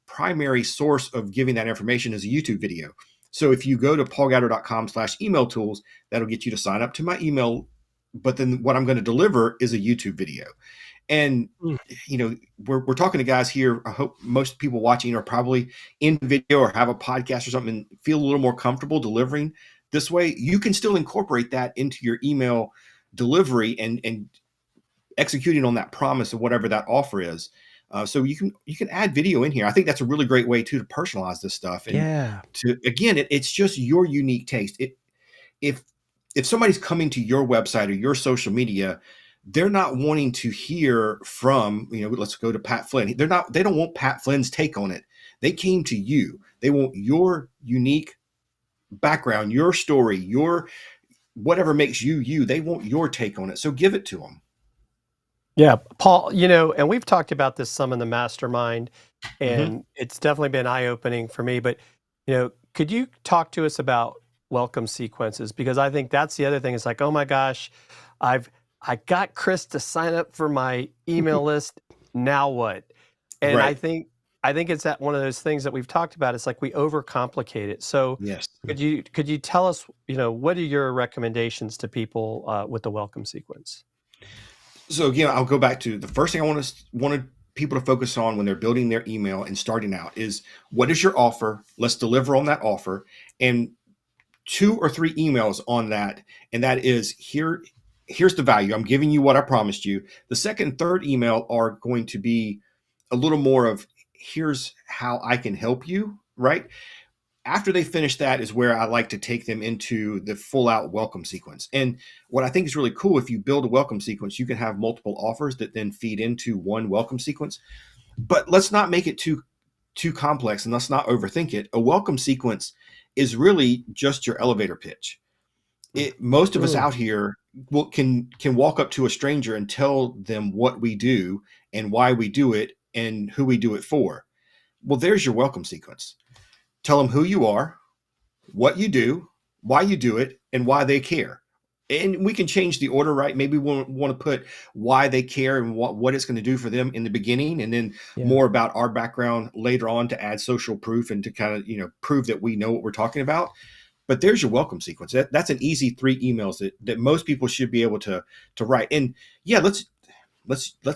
primary source of giving that information is a YouTube video. So if you go to paulgowder.com/email tools, that'll get you to sign up to my email. But then what I'm going to deliver is a YouTube video. And, we're talking to guys here. I hope most people watching are probably in video or have a podcast or something and feel a little more comfortable delivering this way. You can still incorporate that into your email delivery and executing on that promise of whatever that offer is. So you can add video in here. I think that's a really great way too to personalize this stuff. And it's just your unique taste. If somebody's coming to your website or your social media, they're not wanting to hear from, let's go to Pat Flynn. They don't want Pat Flynn's take on it. They came to you. They want your unique background, your story, your whatever makes you you. They want your take on it. So give it to them. Yeah, Paul, and we've talked about this some in the mastermind, and it's definitely been eye-opening for me. But, could you talk to us about welcome sequences? Because I think that's the other thing. It's like, oh my gosh, I got Chris to sign up for my email list. Now what? And Right. I think it's that one of those things that we've talked about. It's like we overcomplicate it. So Yes. could you tell us, what are your recommendations to people with the welcome sequence? So again, I'll go back to the first thing I wanted people to focus on when they're building their email and starting out is, what is your offer? Let's deliver on that offer. And 2 or 3 emails on that. And that is, here's the value. I'm giving you what I promised you. The second and third email are going to be a little more of, here's how I can help you, right? After they finish that is where I like to take them into the full out welcome sequence. And what I think is really cool, if you build a welcome sequence, you can have multiple offers that then feed into one welcome sequence. But let's not make it too complex and let's not overthink it. A welcome sequence is really just your elevator pitch. Most of us out here can walk up to a stranger and tell them what we do and why we do it and who we do it for. Well, there's your welcome sequence. Tell them who you are, what you do, why you do it, and why they care. And we can change the order, right? Maybe we want to put why they care and what it's going to do for them in the beginning, and then more about our background later on to add social proof and to kind of, prove that we know what we're talking about. But there's your welcome sequence. That's an easy 3 emails that most people should be able to write. And yeah, let's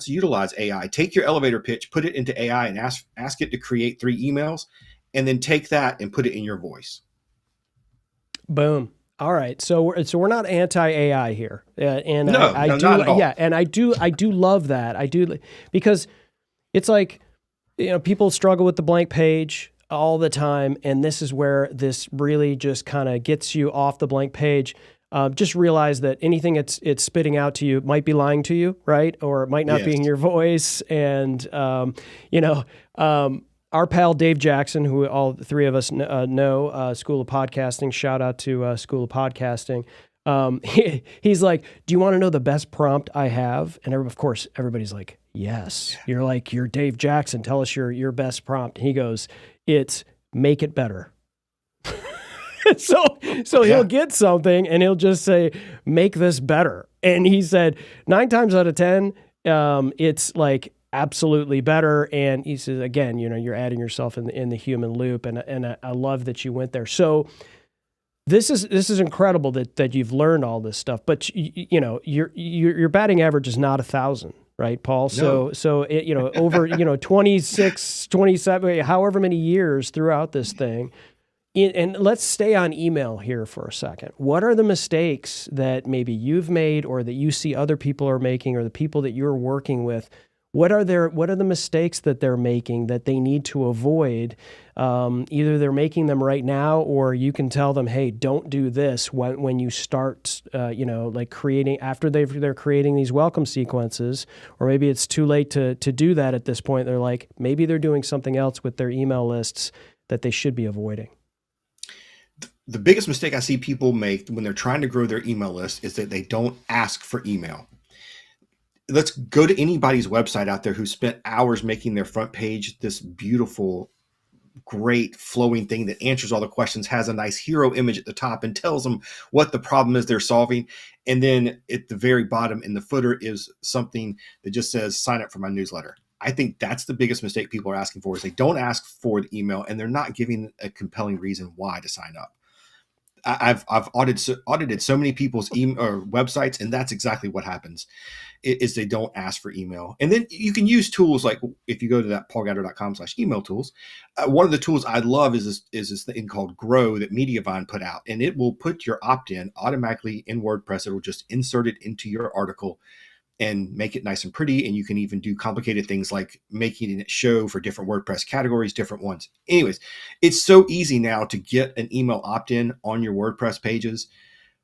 utilize AI. Take your elevator pitch, put it into AI, and ask it to create 3 emails, and then take that and put it in your voice. Boom. All right. So we're not anti-AI here. And No, I do, not at all. yeah. And I do love that. I do, because it's like, people struggle with the blank page. all the time, and this is where this really just kind of gets you off the blank page. Just realize that anything it's spitting out to you might be lying to you, right? Or it might not be in your voice. And, our pal Dave Jackson, who all three of us know, School of Podcasting, shout out to School of Podcasting. He's like, do you want to know the best prompt I have? And of course, everybody's like, yes. You're Dave Jackson. Tell us your best prompt. And he goes, it's make it better. So he'll get something and he'll just say, make this better. And he said 9 times out of 10, it's like absolutely better. And he says, again, you're adding yourself in the human loop. And I love that you went there. So this is incredible that you've learned all this stuff, but your batting average is not 1,000, right, Paul? No. So over 26, 27, however many years throughout this thing. And let's stay on email here for a second. What are the mistakes that maybe you've made or that you see other people are making or the people that you're working with? What are the mistakes that they're making that they need to avoid? Either they're making them right now, or you can tell them, hey, don't do this when you start, like creating after they're creating these welcome sequences, or maybe it's too late to do that at this point. They're like, maybe they're doing something else with their email lists that they should be avoiding. The biggest mistake I see people make when they're trying to grow their email list is that they don't ask for email. Let's go to anybody's website out there who spent hours making their front page this beautiful, great flowing thing that answers all the questions, has a nice hero image at the top and tells them what the problem is they're solving. And then at the very bottom in the footer is something that just says, sign up for my newsletter. I think that's the biggest mistake people are asking for, is they don't ask for the email and they're not giving a compelling reason why to sign up. I've audited so many people's email or websites, and that's exactly what happens is they don't ask for email. And then you can use tools like, if you go to that paulgowder.com/email tools, one of the tools I love is this thing called Grow that Mediavine put out, and it will put your opt-in automatically in WordPress. It will just insert it into your article and make it nice and pretty. And you can even do complicated things like making it show for different WordPress categories, different ones. Anyways, it's so easy now to get an email opt-in on your WordPress pages.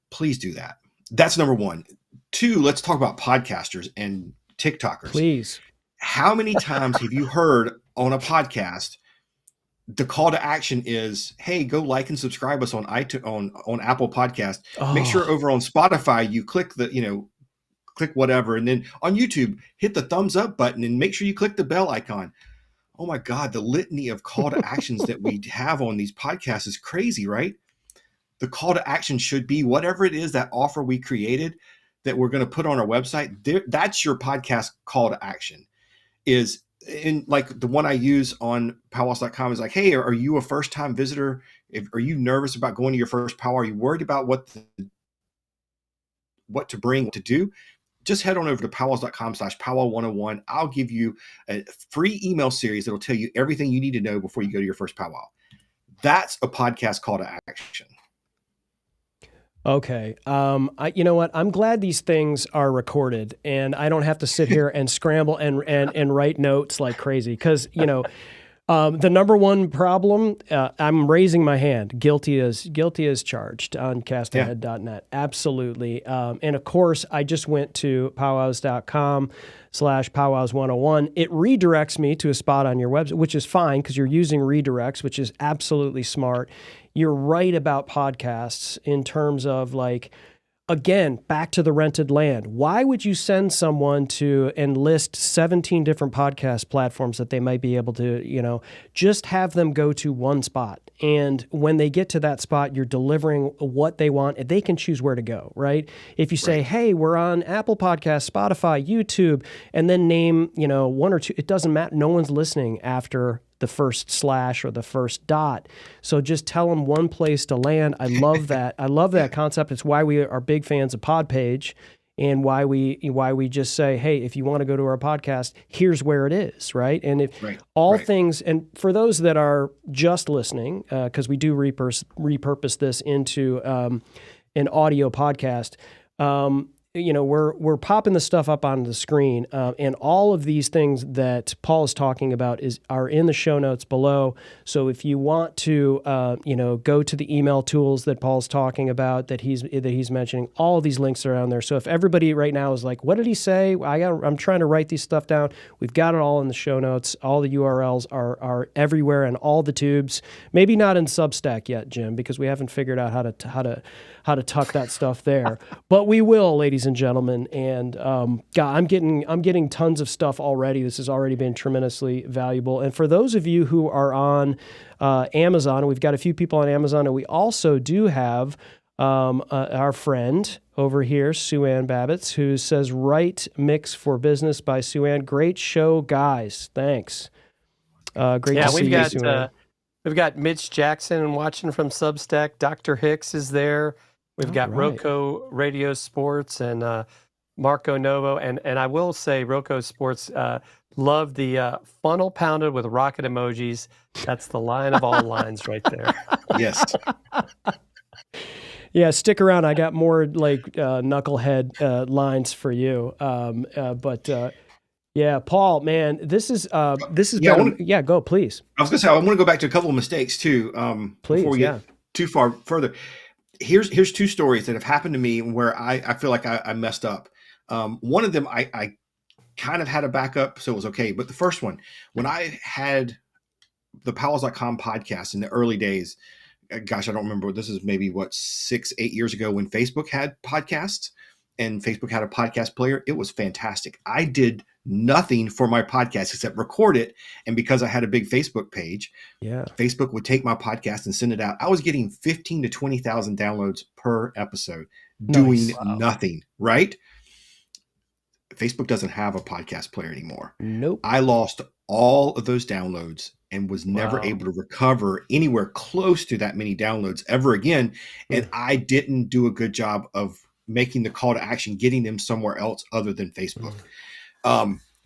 Please do that. That's number one. 2, let's talk about podcasters and TikTokers. Please. How many times have you heard on a podcast, the call to action is, hey, go like and subscribe us on iTunes, on Apple Podcast. Make sure over on Spotify, you click click whatever. And then on YouTube, hit the thumbs up button and make sure you click the bell icon. Oh my God, the litany of call to actions that we have on these podcasts is crazy, right? The call to action should be whatever it is, that offer we created that we're going to put on our website. That's your podcast call to action. Is in like the one I use on powwows.com is like, hey, are you a first time visitor? Are you nervous about going to your first powwow? Are you worried about what to bring, what to do? Just head on over to powwows.com/powwow101. I'll give you a free email series that'll tell you everything you need to know before you go to your first powwow. That's a podcast call to action. Okay. You know what? I'm glad these things are recorded and I don't have to sit here and scramble and write notes like crazy. Because, the number one problem, I'm raising my hand, guilty as charged on castahead.net. Absolutely. And of course, I just went to powwows.com/powwows101. It redirects me to a spot on your website, which is fine because you're using redirects, which is absolutely smart. You're right about podcasts in terms of like, again, back to the rented land. Why would you send someone to and list 17 different podcast platforms that they might be able to, just have them go to one spot. And when they get to that spot, you're delivering what they want and they can choose where to go, right? If you say, hey, we're on Apple Podcasts, Spotify, YouTube, and then name, 1 or 2, it doesn't matter. No one's listening after the first slash or the first dot. So just tell them one place to land. I love that. I love that concept. It's why we are big fans of Podpage and why we just say, hey, if you want to go to our podcast, here's where it is, right? And if things, and for those that are just listening, because we do repurpose this into an audio podcast, we're popping the stuff up on the screen, and all of these things that Paul is talking about are in the show notes below. So if you want to, go to the email tools that Paul's talking about, that he's mentioning, all of these links are on there. So if everybody right now is like, "What did he say?" I'm trying to write these stuff down. We've got it all in the show notes. All the URLs are everywhere, and all the tubes. Maybe not in Substack yet, Jim, because we haven't figured out how to tuck that stuff there. But we will, ladies and gentlemen. And God, I'm getting tons of stuff already. This has already been tremendously valuable. And for those of you who are on Amazon, we've got a few people on Amazon, and we also do have our friend over here, Sue Ann Babbitts, who says, "Right Mix for Business" by Sue Ann. Great show, guys. Thanks. Great to see you, Sue Ann. We've got Mitch Jackson watching from Substack. Dr. Hicks is there. We've got Rocco Radio Sports and Marco Novo. And I will say, Rocco Sports, love the funnel pounded with rocket emojis. That's the line of all lines right there. Yes. Yeah, stick around. I got more knucklehead lines for you. Yeah, Paul, man, this is go, please. I was gonna say, I want to go back to a couple of mistakes too. Please, before we get too far further. Here's two stories that have happened to me where I feel like I messed up. One of them, I kind of had a backup, so it was okay. But the first one, when I had the Powells.com podcast in the early days, gosh, I don't remember. This is maybe 6-8 years ago when Facebook had podcasts and Facebook had a podcast player. It was fantastic. I did nothing for my podcast except record it. And because I had a big Facebook page, Facebook would take my podcast and send it out. I was getting 15 to 20,000 downloads per episode doing nothing, right? Facebook doesn't have a podcast player anymore. Nope. I lost all of those downloads and was never able to recover anywhere close to that many downloads ever again. And I didn't do a good job of making the call to action, getting them somewhere else other than Facebook.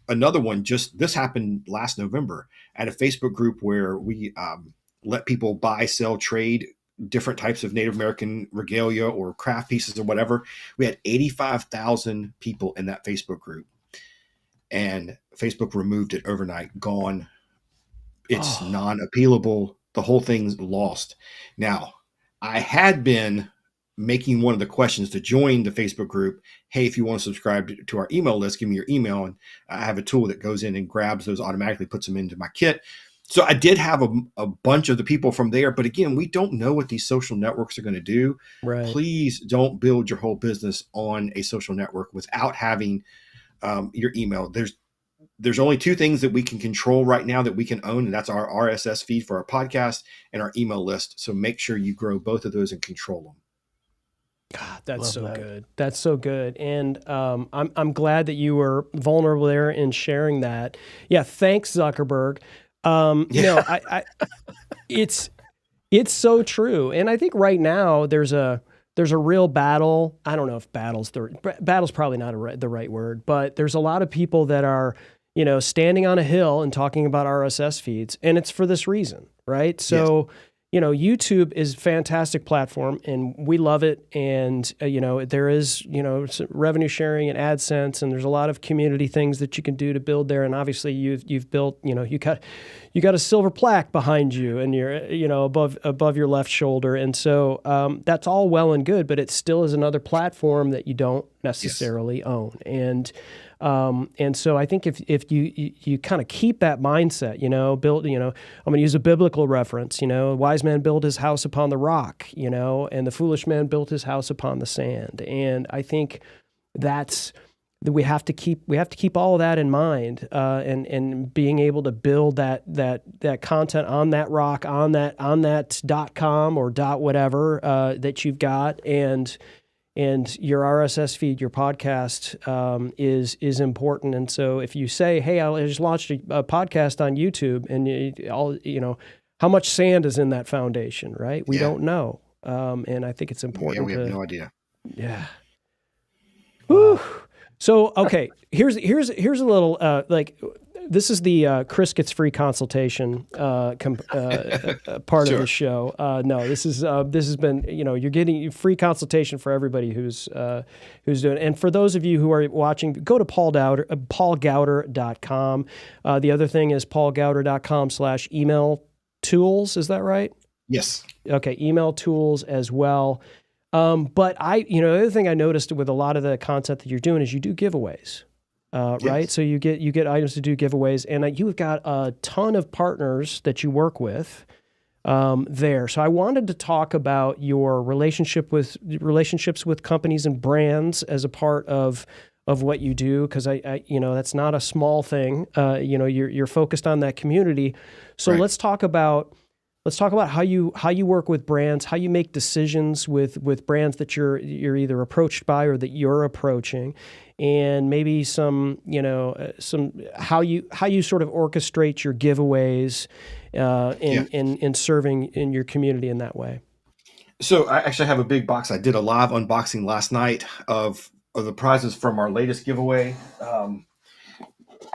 Another one, this happened last November at a Facebook group where we let people buy, sell, trade different types of Native American regalia or craft pieces or whatever. We had 85,000 people in that Facebook group, and Facebook removed it overnight. Gone. It's non-appealable. The whole thing's lost. Now, I had been making one of the questions to join the Facebook group, hey, if you want to subscribe to our email list, give me your email. And I have a tool that goes in and grabs those automatically, puts them into my kit. So I did have a bunch of the people from there. But again, we don't know what these social networks are going to do. Right. Please don't build your whole business on a social network without having your email. There's only two things that we can control right now that we can own, and that's our RSS feed for our podcast and our email list. So make sure you grow both of those and control them. God, that's so good. That's so good. And I'm glad that you were vulnerable there in sharing that. Yeah, thanks, Zuckerberg. It's so true. And I think right now there's a real battle. I don't know if battle's probably not the right word, but there's a lot of people that are, standing on a hill and talking about RSS feeds, and it's for this reason, right? So, YouTube is a fantastic platform and we love it. And, there is, revenue sharing and AdSense, and there's a lot of community things that you can do to build there. And obviously you've built, you got a silver plaque behind you and you're, above your left shoulder. And so that's all well and good, but it still is another platform that you don't necessarily own. And so I think if you kind of keep that mindset, I'm going to use a biblical reference, a wise man built his house upon the rock, and the foolish man built his house upon the sand. And I think we have to keep all of that in mind, and being able to build that content on that rock, on that .com or .whatever that you've got, and your RSS feed, your podcast is important. And so if you say, hey, I just launched a podcast on YouTube, and how much sand is in that foundation, right? We don't know. And I think it's important. We have no idea. Yeah. Whew. So, okay, here's a little, This is the Chris gets free consultation part Sure. of the show. No, this has been, you're getting free consultation for everybody who's doing it. And for those of you who are watching, go to paulgowder.com. The other thing is paulgowder.com/email tools. Is that right? Yes. Okay, email tools as well. But the other thing I noticed with a lot of the content that you're doing is you do giveaways. Right? Yes. So you get items to do giveaways, and you've got a ton of partners that you work with there. So I wanted to talk about your relationships with companies and brands as a part of what you do, because that's not a small thing. You're focused on that community. So Right. let's talk about how you work with brands, how you make decisions with brands that you're either approached by or that you're approaching, and maybe some how you sort of orchestrate your giveaways in serving in your community in that way. So I actually have a big box. I did a live unboxing last night of the prizes from our latest giveaway.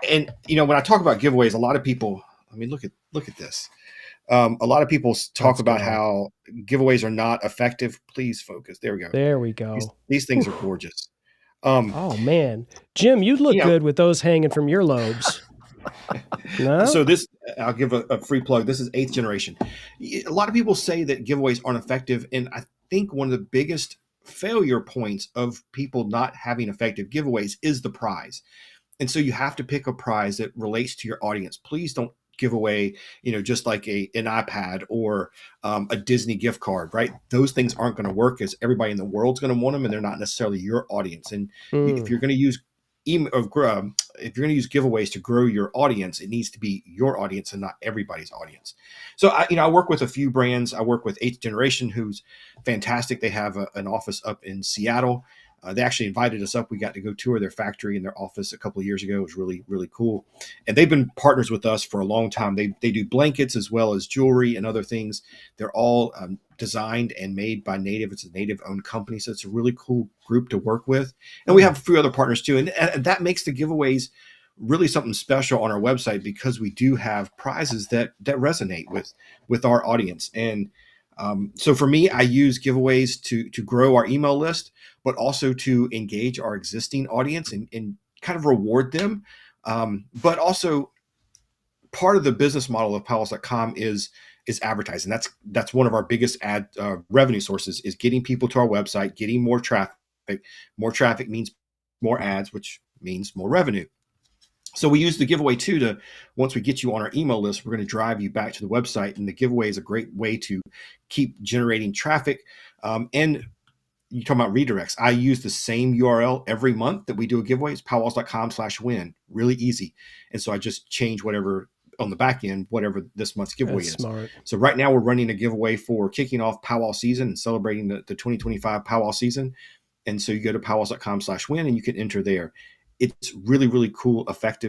And when I talk about giveaways, a lot of people, look at this. A lot of people talk about how giveaways are not effective. Please focus. There we go. There we go. These things are gorgeous. Oh man, Jim, you'd look good with those hanging from your lobes. No? So I'll give a free plug. This is 8th generation. A lot of people say that giveaways aren't effective, and I think one of the biggest failure points of people not having effective giveaways is the prize. And so you have to pick a prize that relates to your audience. Please don't give away, just like an iPad or a Disney gift card, right? Those things aren't going to work, as everybody in the world's going to want them, and they're not necessarily your audience. And if you're going to use if you're going to use giveaways to grow your audience, it needs to be your audience and not everybody's audience. So I work with a few brands. I work with 8th Generation, who's fantastic. They have an office up in Seattle. They actually invited us up. We got to go tour their factory and their office a couple of years ago. It was really, really cool. And they've been partners with us for a long time. They do blankets as well as jewelry and other things. They're all designed and made by Native. It's a Native-owned company, so it's a really cool group to work with. And we have a few other partners too. And that makes the giveaways really something special on our website, because we do have prizes that resonate with our audience. And so for me, I use giveaways to grow our email list, but also to engage our existing audience and kind of reward them. But also, part of the business model of powells.com is advertising. That's one of our biggest ad revenue sources, is getting people to our website, getting more traffic. More traffic means more ads, which means more revenue. So we use the giveaway too to, once we get you on our email list, we're going to drive you back to the website. And the giveaway is a great way to keep generating traffic. And you talk about redirects. I use the same URL every month that we do a giveaway. It's powells.com/win. Really easy. And so I just change whatever on the back end, whatever this month's giveaway is. Smart. So right now we're running a giveaway for kicking off powwow season and celebrating the 2025 powwow season. And so you go to powells.com/win and you can enter there. It's really, really cool, effective.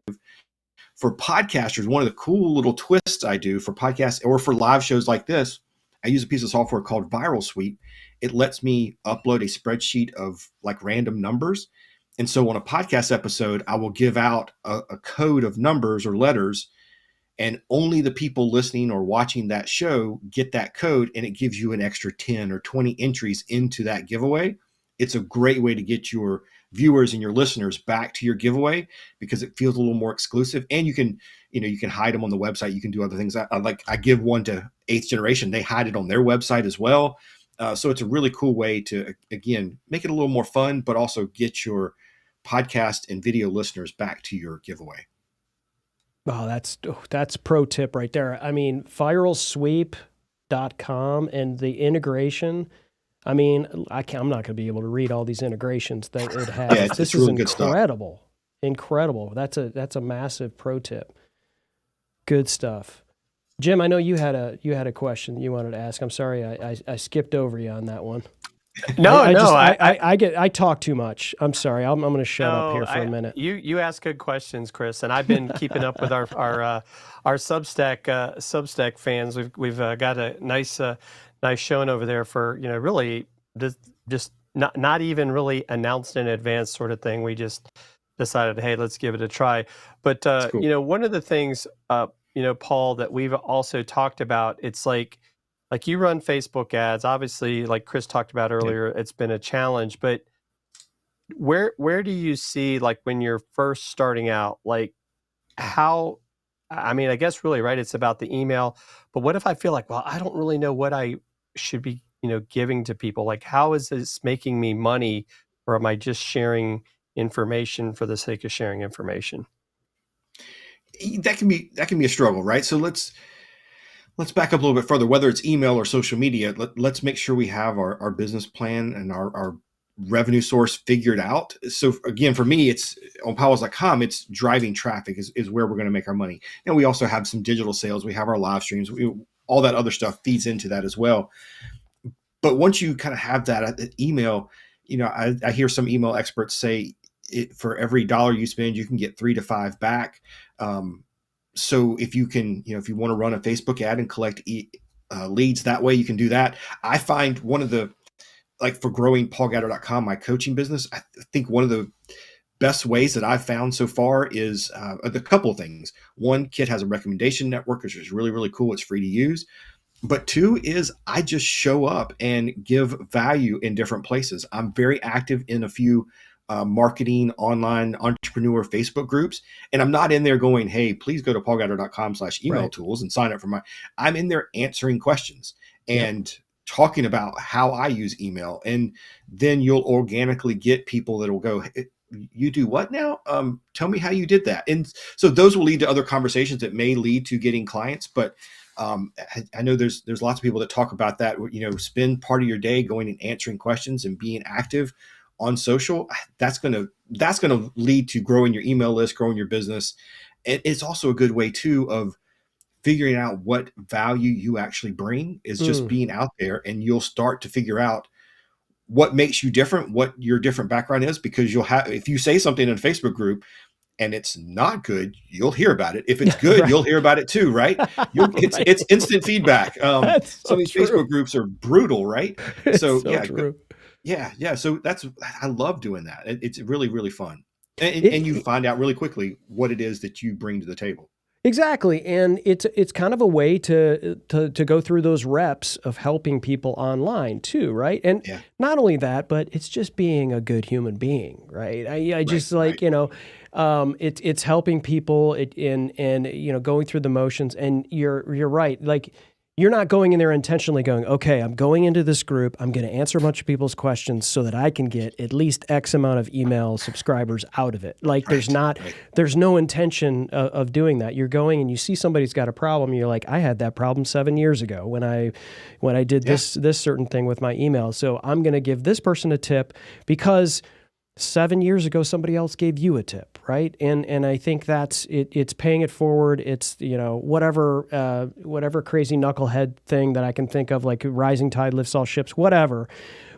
For podcasters, one of the cool little twists I do for podcasts or for live shows like this, I use a piece of software called Viral Suite. It lets me upload a spreadsheet of like random numbers. And so on a podcast episode, I will give out a code of numbers or letters, and only the people listening or watching that show get that code, and it gives you an extra 10 or 20 entries into that giveaway. It's a great way to get your viewers and your listeners back to your giveaway, because it feels a little more exclusive, and you can hide them on the website. You can do other things. I give one to 8th Generation. They hide it on their website as well. So it's a really cool way to, again, make it a little more fun, but also get your podcast and video listeners back to your giveaway. Oh, that's pro tip right there. I mean, viralsweep.com and the integration. I mean, I'm not going to be able to read all these integrations that it has. Yeah, this is really incredible. Incredible. That's a massive pro tip. Good stuff. Jim, I know you had a question you wanted to ask. I'm sorry I skipped over you on that one. I talk too much. I'm sorry. I'm going to shut up here for a minute. You ask good questions, Chris, and I've been keeping up with our Substack fans. We've got a nice showing over there for really just not even really announced in advance sort of thing. We just decided, hey, let's give it a try. But That's cool. one of the things, Paul, that we've also talked about, it's like you run Facebook ads. Obviously, like Chris talked about Yeah. earlier, it's been a challenge. But where do you see, like, when you're first starting out, like, how? I mean, I guess really, right? It's about the email. But what if I feel like, well, I don't really know what I should be, giving to people? Like, how is this making me money, or am I just sharing information for the sake of sharing information? That can be a struggle, right? So let's back up a little bit further. Whether it's email or social media, let's make sure we have our business plan and our revenue source figured out. So again, for me, it's on powells.com, it's driving traffic is where we're going to make our money. And we also have some digital sales. We have our live streams. All that other stuff feeds into that as well. But once you kind of have that email, I hear some email experts say for every dollar you spend, you can get 3 to 5 back. So if you can, if you want to run a Facebook ad and collect leads that way, you can do that. I find one of the, like, for growing paulgowder.com, my coaching business, I think one of the best ways that I've found so far is a couple of things. One, Kit has a recommendation network, which is really, really cool. It's free to use. But two is I just show up and give value in different places. I'm very active in a few marketing online entrepreneur Facebook groups. And I'm not in there going, hey, please go to paulgowder.com/email tools and sign up for I'm in there answering questions and talking about how I use email. And then you'll organically get people that will go, hey, you do what now? Tell me how you did that. And so those will lead to other conversations that may lead to getting clients. But I know there's lots of people that talk about that, spend part of your day going and answering questions and being active on social. That's going to lead to growing your email list, growing your business. And it's also a good way too of figuring out what value you actually bring is just being out there, and you'll start to figure out what makes you different, what your different background is, because if you say something in a Facebook group and it's not good, you'll hear about it. If it's good, you'll hear about it too, right? It's instant feedback. Some of these Facebook groups are brutal, right? So true. Yeah. So I love doing that. It's really, really fun. And you find out really quickly what it is that you bring to the table. Exactly. And it's kind of a way to go through those reps of helping people online too, right? And not only that, but it's just being a good human being, right? I just it's helping people and going through the motions. And you're right. Like, you're not going in there intentionally going, okay, I'm going into this group, I'm going to answer a bunch of people's questions so that I can get at least X amount of email subscribers out of it. Like, there's no intention of doing that. You're going and you see somebody's got a problem. You're like, I had that problem 7 years ago when I did this certain thing with my email. So I'm going to give this person a tip because 7 years ago, somebody else gave you a tip, right? And I think that's it. It's paying it forward. It's whatever crazy knucklehead thing that I can think of, like rising tide lifts all ships, whatever.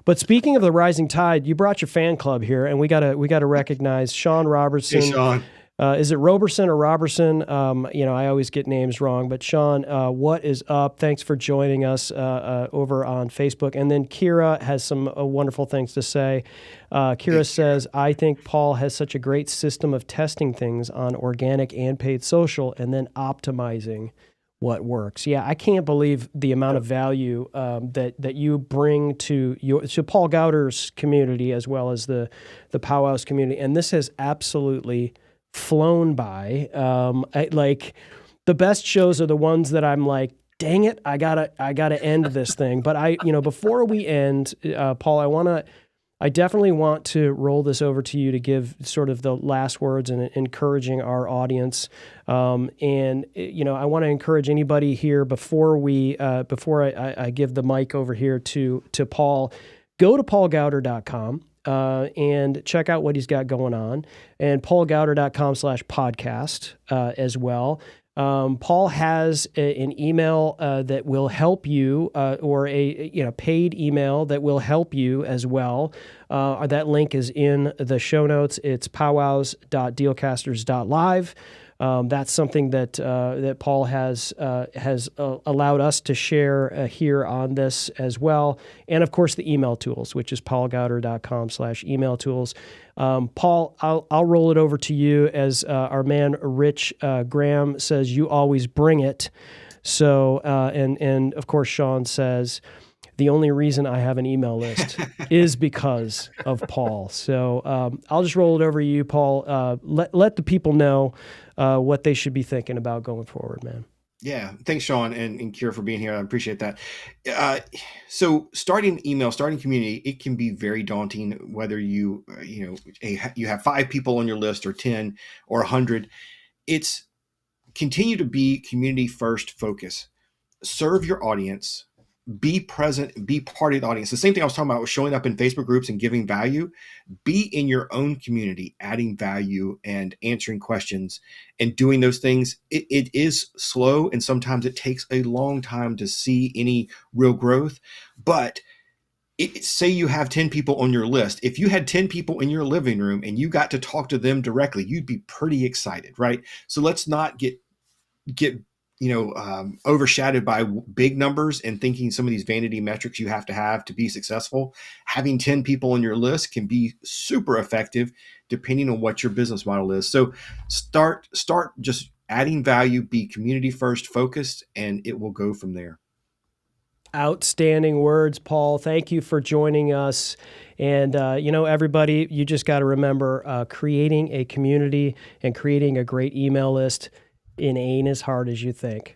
But speaking of the rising tide, you brought your fan club here, and we gotta recognize Sean Robertson. Hey, Sean. Is it Roberson or Robertson? I always get names wrong. But Sean, what is up? Thanks for joining us over on Facebook. And then Kira has some wonderful things to say. Kira says, I think Paul has such a great system of testing things on organic and paid social and then optimizing what works. Yeah, I can't believe the amount of value that you bring to Paul Gowder's community as well as the Powwows community. And this has absolutely flown by. The best shows are the ones that I'm like, dang it, I gotta end this thing. But before we end, Paul, I definitely want to roll this over to you to give sort of the last words and encouraging our audience. I want to encourage anybody here before I give the mic over here to Paul. Go to paulgowder.com. And check out what he's got going on, and paulgowder.com/podcast as well. Paul has an email that will help you, or a paid email that will help you as well. That link is in the show notes. It's powwows.dealcasters.live. That's something that Paul has allowed us to share here on this as well. And of course, the email tools, which is paulgowder.com/email tools. Paul, I'll roll it over to you as our man Rich Graham says, you always bring it. So, and of course, Sean says, the only reason I have an email list is because of Paul. So I'll just roll it over to you, Paul. Let the people know what they should be thinking about going forward, man. Yeah. Thanks, Sean and Kira, for being here. I appreciate that. So starting email, starting community, it can be very daunting, whether you have 5 people on your list or 10 or 100. It's continue to be community first focus. Serve your audience. Be present, be part of the audience. The same thing I was talking about with showing up in Facebook groups and giving value. Be in your own community, adding value and answering questions and doing those things. It is slow, and sometimes it takes a long time to see any real growth. But say you have 10 people on your list. If you had 10 people in your living room and you got to talk to them directly, you'd be pretty excited, right? So let's not get overshadowed by big numbers and thinking some of these vanity metrics you have to be successful. Having 10 people on your list can be super effective depending on what your business model is. So start just adding value, be community first focused, and it will go from there. Outstanding words, Paul. Thank you for joining us. And, everybody, you just got to remember creating a community and creating a great email list, it ain't as hard as you think.